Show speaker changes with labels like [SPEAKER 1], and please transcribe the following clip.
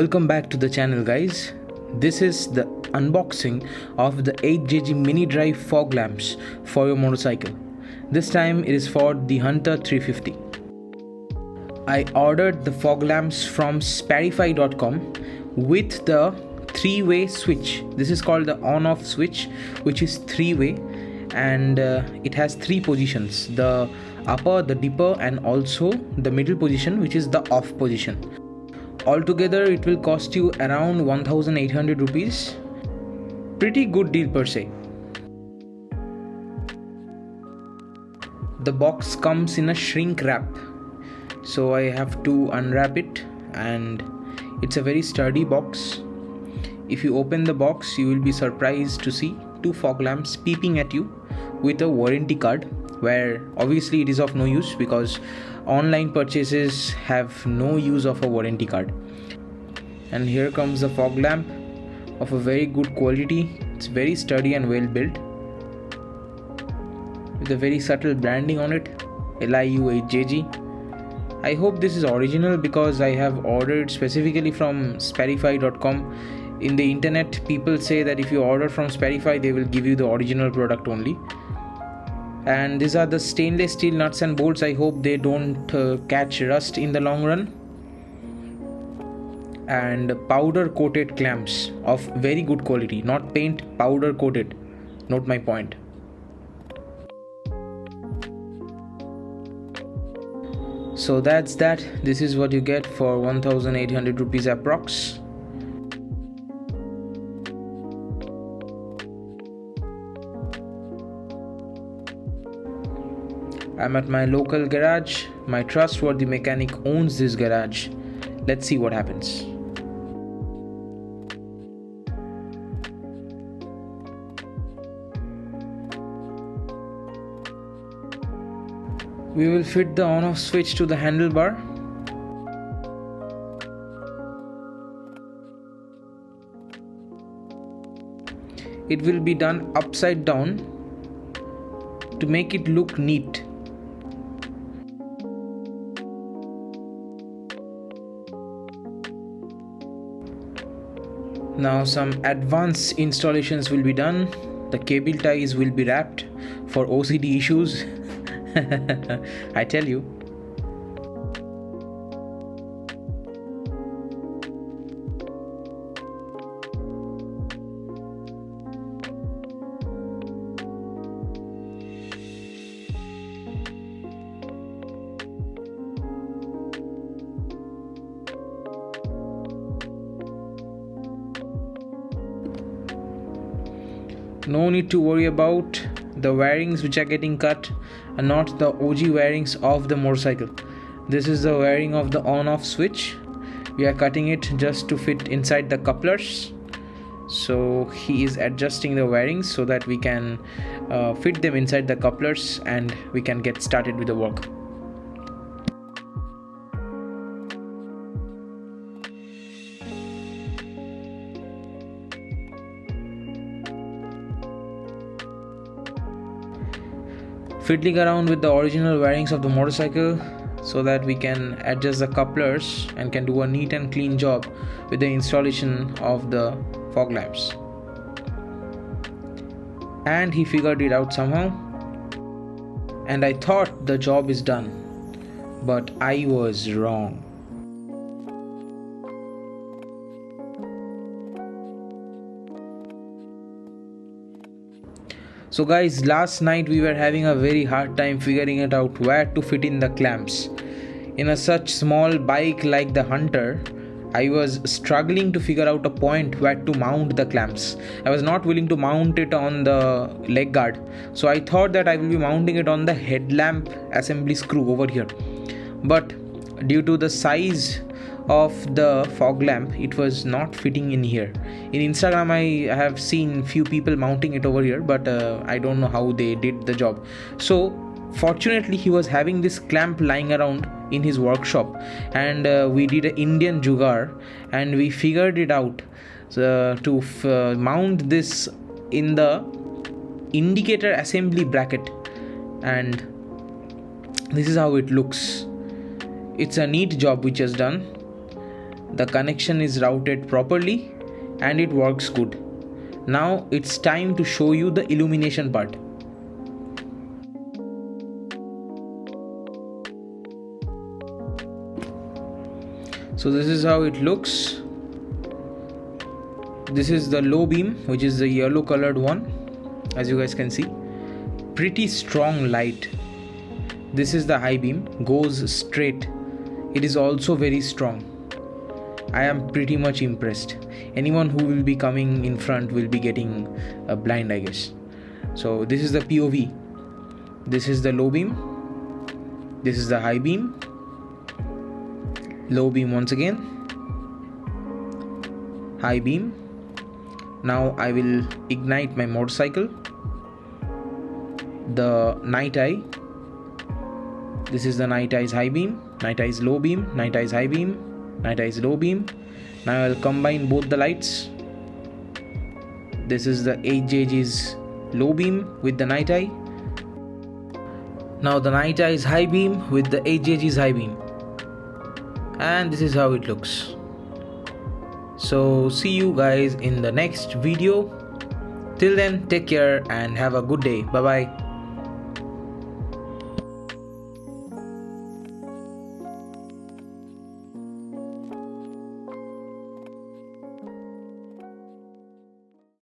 [SPEAKER 1] Welcome back to the channel, guys. This is the unboxing of the HJG mini drive fog lamps for your motorcycle. This time it is for the Hunter 350. I ordered the fog lamps from sparify.com with the three-way switch. This is called the on-off switch, which is three-way, and it has three positions: the upper, the dipper, and also the middle position, which is the off position. Altogether it will cost you around 1800 rupees. Pretty good deal per se. The box comes in a shrink wrap, so I have to unwrap it, and it's a very sturdy box. If you open the box, you will be surprised to see two fog lamps peeping at you with a warranty card, where obviously it is of no use because online purchases have no use of a warranty card. And here comes the fog lamp of a very good quality. It's very sturdy and well built, with a very subtle branding on it, LIU HJG. I hope this is original because I have ordered specifically from sparify.com. In the internet, people say that if you order from Sparify, they will give you the original product only. And these are the stainless steel nuts and bolts. I hope they don't catch rust in the long run. And powder coated clamps of very good quality, not paint, powder coated. Note my point. So that's that. This is what you get for 1800 rupees approx. I'm at my local garage. My trustworthy mechanic owns this garage. Let's see what happens. We will fit the on-off switch to the handlebar. It will be done upside down to make it look neat. Now some advanced installations will be done. The cable ties will be wrapped for OCD issues. I tell you. No need to worry about the wirings which are getting cut, and not the OG wirings of the motorcycle. This is the wiring of the on-off switch. We are cutting it just to fit inside the couplers. So he is adjusting the wirings so that we can fit them inside the couplers and we can get started with the work. Fiddling around with the original wirings of the motorcycle so that we can adjust the couplers and can do a neat and clean job with the installation of the fog lamps. And he figured it out somehow, and I thought the job is done, but I was wrong. So guys, last night we were having a very hard time figuring it out where to fit in the clamps. In a such small bike like the Hunter, I was struggling to figure out a point where to mount the clamps. I was not willing to mount it on the leg guard, so I thought that I will be mounting it on the headlamp assembly screw over here. But due to the size of the fog lamp, it was not fitting in here. In Instagram I have seen few people mounting it over here, but I don't know how they did the job. So fortunately he was having this clamp lying around in his workshop, and we did an Indian jugaad and we figured it out to mount this in the indicator assembly bracket, and this is how it looks. It's a neat job which is done, The connection is routed properly and it works good. Now it's time to show you the illumination part. So this is how it looks. This is the low beam, which is the yellow colored one, as you guys can see. Pretty strong light. This is the high beam, goes straight. It is also very strong. I am pretty much impressed. Anyone who will be coming in front will be getting blind, I guess. So this is the POV. This is the low beam. This is the high beam. Low beam once again. High beam. Now I will ignite my motorcycle. The night eye. This is the night eye's high beam, night eye's low beam, night eye's high beam, night eye's low beam. Now I'll combine both the lights. This is the HJG's low beam with the night eye. Now the night eye's high beam with the HJG's high beam. And this is how it looks. So see you guys in the next video. Till then, take care and have a good day. Bye bye.